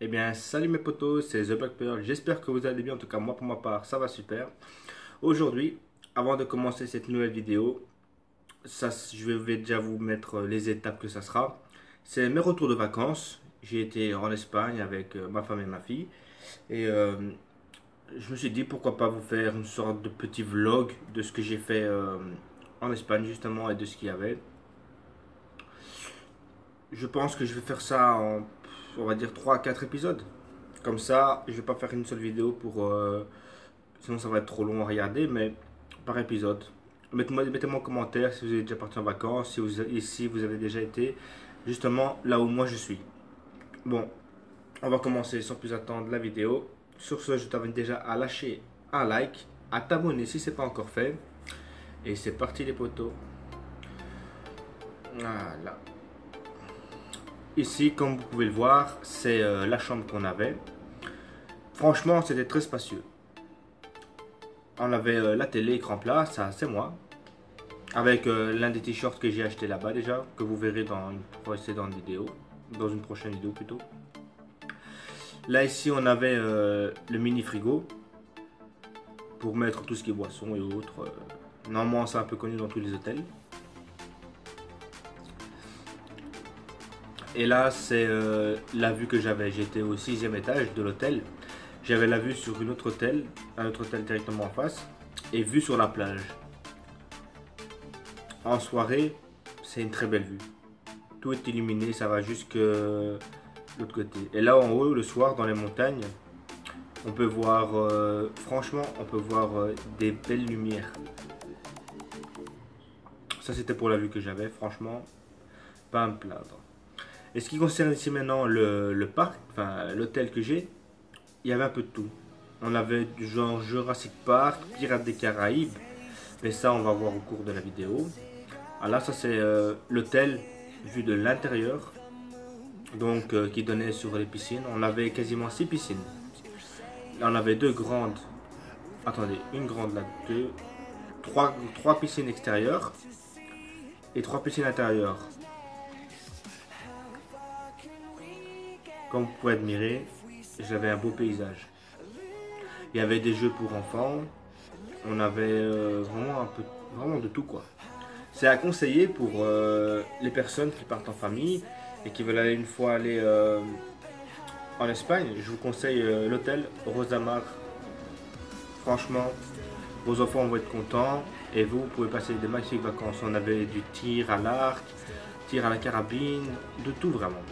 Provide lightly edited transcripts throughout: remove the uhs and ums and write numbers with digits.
Eh bien, salut mes potos, c'est The Black Pearl. J'espère que vous allez bien. En tout cas, moi pour ma part, ça va super. Aujourd'hui, avant de commencer cette nouvelle vidéo, je vais déjà vous mettre les étapes que ça sera. C'est mes retours de vacances. J'ai été en Espagne avec ma femme et ma fille. Et je me suis dit pourquoi pas vous faire une sorte de petit vlog de ce que j'ai fait en Espagne justement et de ce qu'il y avait. Je pense que je vais faire ça en, on va dire, 3 à 4 épisodes. Comme ça, je vais pas faire une seule vidéo pour... sinon ça va être trop long à regarder, mais par épisode. Mettez-moi en commentaire si vous êtes déjà parti en vacances, si vous avez déjà été justement là où moi je suis. Bon, on va commencer sans plus attendre la vidéo. Sur ce, je t'invite déjà à lâcher un like, à t'abonner si ce n'est pas encore fait. Et c'est parti les potos. Voilà. Ici, comme vous pouvez le voir, c'est la chambre qu'on avait. Franchement, c'était très spacieux. On avait la télé, écran plat, ça c'est moi. Avec l'un des t-shirts que j'ai acheté là-bas déjà, que vous verrez dans une précédente vidéo. Dans une prochaine vidéo plutôt. Là ici on avait le mini frigo. Pour mettre tout ce qui est boissons et autres. Normalement c'est un peu connu dans tous les hôtels. Et là c'est la vue que j'avais. J'étais au 6e étage de l'hôtel. J'avais la vue sur un autre hôtel directement en face. Et vue sur la plage. En soirée, c'est une très belle vue. Tout est illuminé, ça va jusque l'autre côté. Et là en haut, le soir, dans les montagnes, on peut voir, franchement, on peut voir des belles lumières. Ça c'était pour la vue que j'avais, franchement, pas à me plaindre. Et ce qui concerne ici maintenant le parc, enfin l'hôtel que j'ai, il y avait un peu de tout. On avait du genre Jurassic Park, Pirates des Caraïbes, mais ça on va voir au cours de la vidéo. Ah là, ça c'est l'hôtel vu de l'intérieur, donc qui donnait sur les piscines. On avait quasiment 6 piscines. Là, on avait deux grandes. Attendez, une grande là, deux, trois piscines extérieures et 3 piscines intérieures. Comme vous pouvez admirer, j'avais un beau paysage. Il y avait des jeux pour enfants. On avait vraiment de tout quoi. C'est à conseiller pour les personnes qui partent en famille et qui veulent aller une fois aller en Espagne. Je vous conseille l'hôtel Rosamar. Franchement, vos enfants vont être contents et vous pouvez passer des magnifiques vacances. On avait du tir à l'arc, tir à la carabine, de tout vraiment.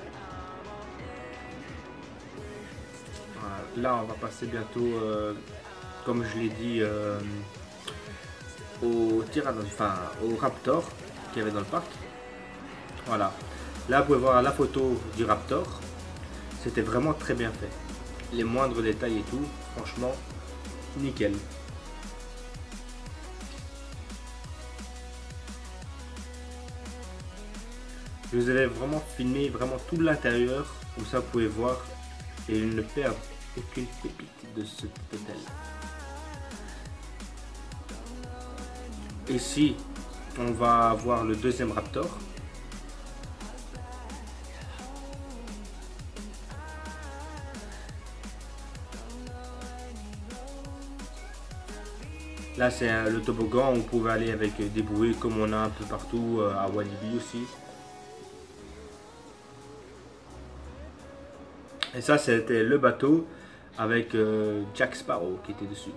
Voilà. Là, on va passer bientôt, comme je l'ai dit, au Raptor qu'il y avait dans le parc. Voilà. Là, vous pouvez voir la photo du Raptor. C'était vraiment très bien fait. Les moindres détails et tout, franchement, nickel. Je vous avais vraiment filmé vraiment tout l'intérieur, où ça vous pouvez voir et ne perdre aucune pépite de cet hôtel. Ici, on va voir le deuxième Raptor. Là, c'est le toboggan où vous pouvez aller avec des bouées comme on a un peu partout à Walibi aussi. Et ça, c'était le bateau avec Jack Sparrow qui était dessus.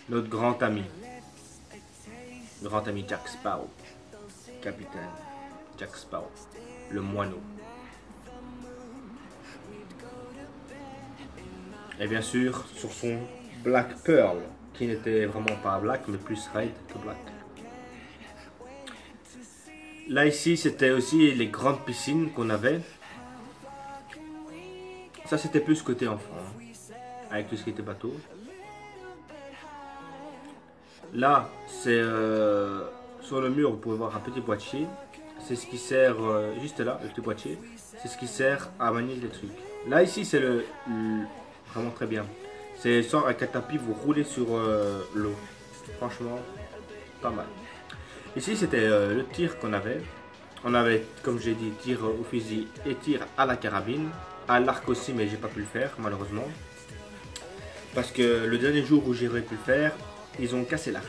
Notre grand ami. Grand ami Jack Sparrow. Capitaine Jack Sparrow. Le moineau. Et bien sûr, sur son Black Pearl, qui n'était vraiment pas black, mais plus red que black. Là, ici, c'était aussi les grandes piscines qu'on avait. Ça, c'était plus côté enfant, hein, avec tout ce qui était bateau. Là, c'est sur le mur, vous pouvez voir un petit boîtier. C'est ce qui sert, juste là, le petit boîtier. C'est ce qui sert à manier les trucs. Là, ici, c'est vraiment très bien. C'est sans avec un tapis, vous roulez sur l'eau. Franchement, pas mal. Ici, c'était le tir qu'on avait. On avait, comme j'ai dit, tir au fusil et tir à la carabine. à l'arc aussi, mais j'ai pas pu le faire malheureusement. Parce que le dernier jour où j'aurais pu le faire, ils ont cassé l'arc.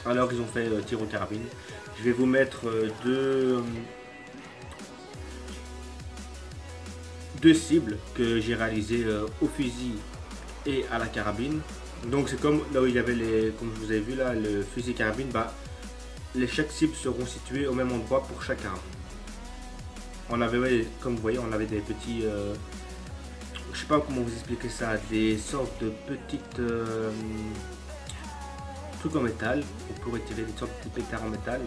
Alors ils ont fait tir aux carabines. Je vais vous mettre deux cibles que j'ai réalisées au fusil et à la carabine. Donc c'est comme là où il y avait les, comme je vous avez vu là, le fusil carabine, bah, chaque cible seront situées au même endroit pour chaque arme. On avait, ouais, comme vous voyez, on avait des petits, je sais pas comment vous expliquer ça, des sortes de petites trucs en métal. On pourrait tirer des sortes de petits pétards en métal.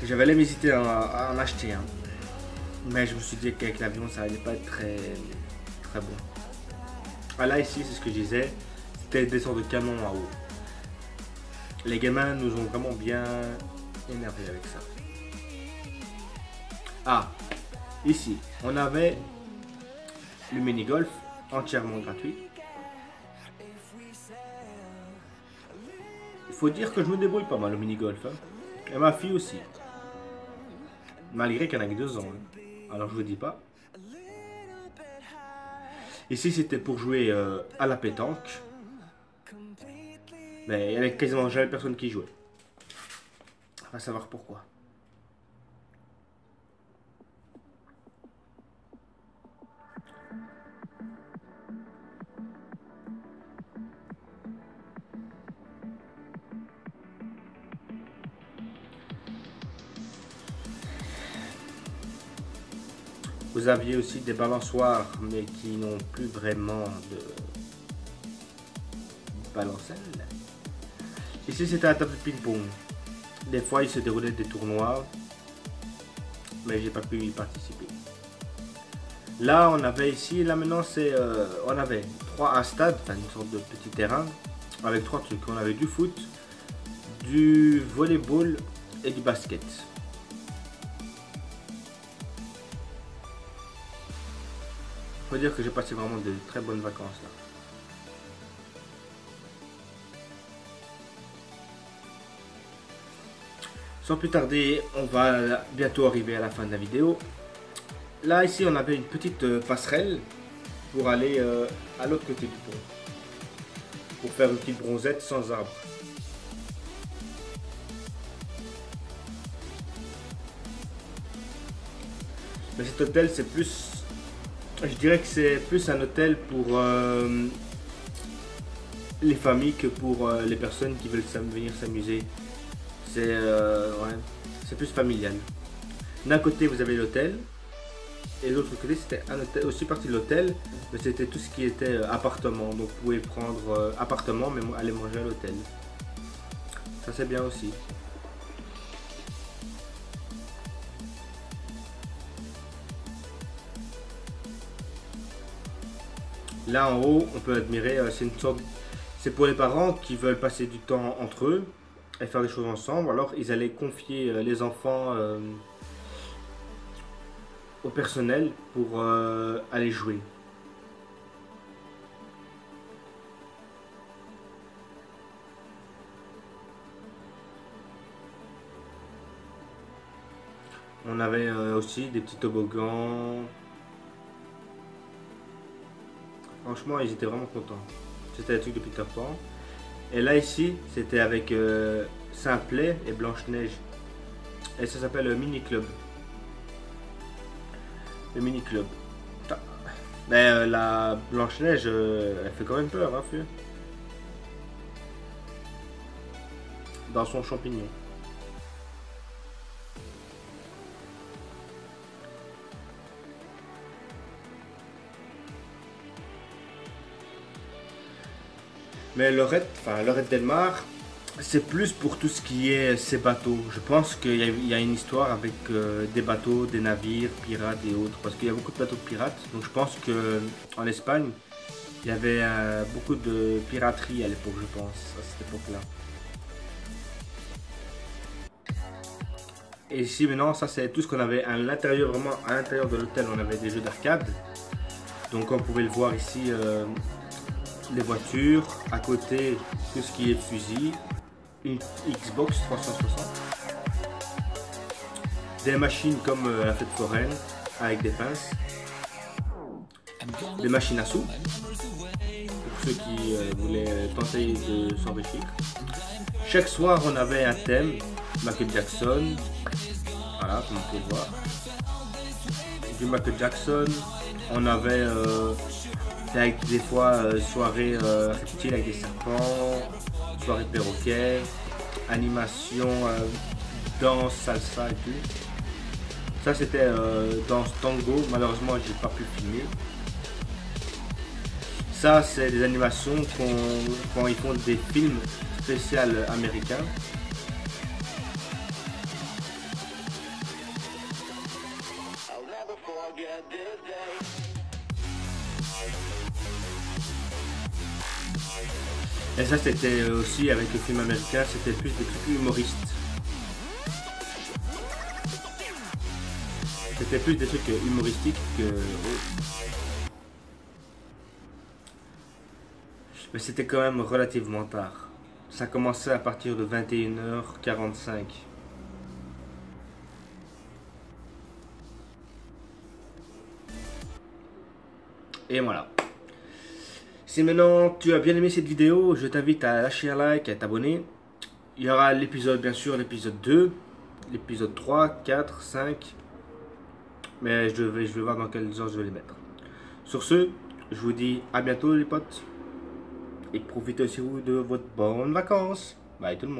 J'avais même hésité à en acheter un, mais je me suis dit qu'avec l'avion ça allait pas être très bon. Ah là ici c'est ce que je disais, c'était des sortes de canons en haut. Les gamins nous ont vraiment bien énervé avec ça. Ah, ici on avait le mini-golf entièrement gratuit. Il faut dire que je me débrouille pas mal au mini-golf, hein. Et ma fille aussi. Malgré qu'elle n'a que 2 ans, hein. Alors je vous dis pas. Ici c'était pour jouer à la pétanque. Mais il n'y avait quasiment jamais personne qui jouait. On va savoir pourquoi. Vous aviez aussi des balançoires, mais qui n'ont plus vraiment de balancelle. Ici, c'était la table de ping-pong. Des fois, il se déroulait des tournois, mais j'ai pas pu y participer. Là, on avait ici, là maintenant, c'est, on avait 3 stades, enfin une sorte de petit terrain, avec 3 trucs. On avait du foot, du volleyball et du basket. Faut dire que j'ai passé vraiment de très bonnes vacances là. Sans plus tarder, on va bientôt arriver à la fin de la vidéo. Là ici on avait une petite passerelle pour aller à l'autre côté du pont. Pour faire une petite bronzette sans arbre. Mais cet hôtel c'est plus... Je dirais que c'est plus un hôtel pour les familles que pour les personnes qui veulent venir s'amuser. C'est ouais, c'est plus familial. D'un côté vous avez l'hôtel et de l'autre côté c'était un hôtel, aussi partie de l'hôtel, mais c'était tout ce qui était appartement. Donc vous pouvez prendre appartement mais aller manger à l'hôtel. Ça c'est bien aussi. Là en haut, on peut admirer, c'est une sorte, c'est pour les parents qui veulent passer du temps entre eux et faire des choses ensemble. Alors ils allaient confier les enfants au personnel pour aller jouer. On avait aussi des petits toboggans. Franchement, ils étaient vraiment contents. C'était le truc de Peter Pan. Et là, ici, c'était avec Simplet et Blanche-Neige. Et ça s'appelle le Mini Club. Le Mini Club. Mais la Blanche-Neige, elle fait quand même peur, hein, feu. Dans son champignon. Mais Lorette Delmar, c'est plus pour tout ce qui est ces bateaux. Je pense qu'il y a une histoire avec des bateaux, des navires, pirates et autres. Parce qu'il y a beaucoup de bateaux de pirates. Donc je pense qu'en Espagne, il y avait beaucoup de piraterie à l'époque, je pense, à cette époque-là. Et ici maintenant, ça c'est tout ce qu'on avait à l'intérieur, vraiment à l'intérieur de l'hôtel. On avait des jeux d'arcade. Donc on pouvait le voir ici. Les voitures, à côté tout ce qui est fusil, une Xbox 360. des machines comme la fête foraine avec des pinces, des machines à sous pour ceux qui voulaient tenter de s'enrichir. Chaque soir on avait un thème, Michael Jackson, voilà comme on peut le voir, du Michael Jackson. On avait avec des fois soirée reptile avec des serpents, soirée perroquet, animation, danse, salsa et tout. Ça c'était danse tango, malheureusement j'ai pas pu filmer. Ça c'est des animations quand ils font des films spéciaux américains. Et ça c'était aussi avec les films américains, c'était plus des trucs humoristes. C'était plus des trucs humoristiques que... Mais c'était quand même relativement tard. Ça commençait à partir de 21h45. Et voilà. Si maintenant tu as bien aimé cette vidéo, je t'invite à lâcher un like et à t'abonner. Il y aura l'épisode, bien sûr, l'épisode 2, l'épisode 3, 4, 5. Mais je vais voir dans quel ordre je vais les mettre. Sur ce, je vous dis à bientôt les potes. Et profitez aussi vous de votre bonne vacances. Bye tout le monde.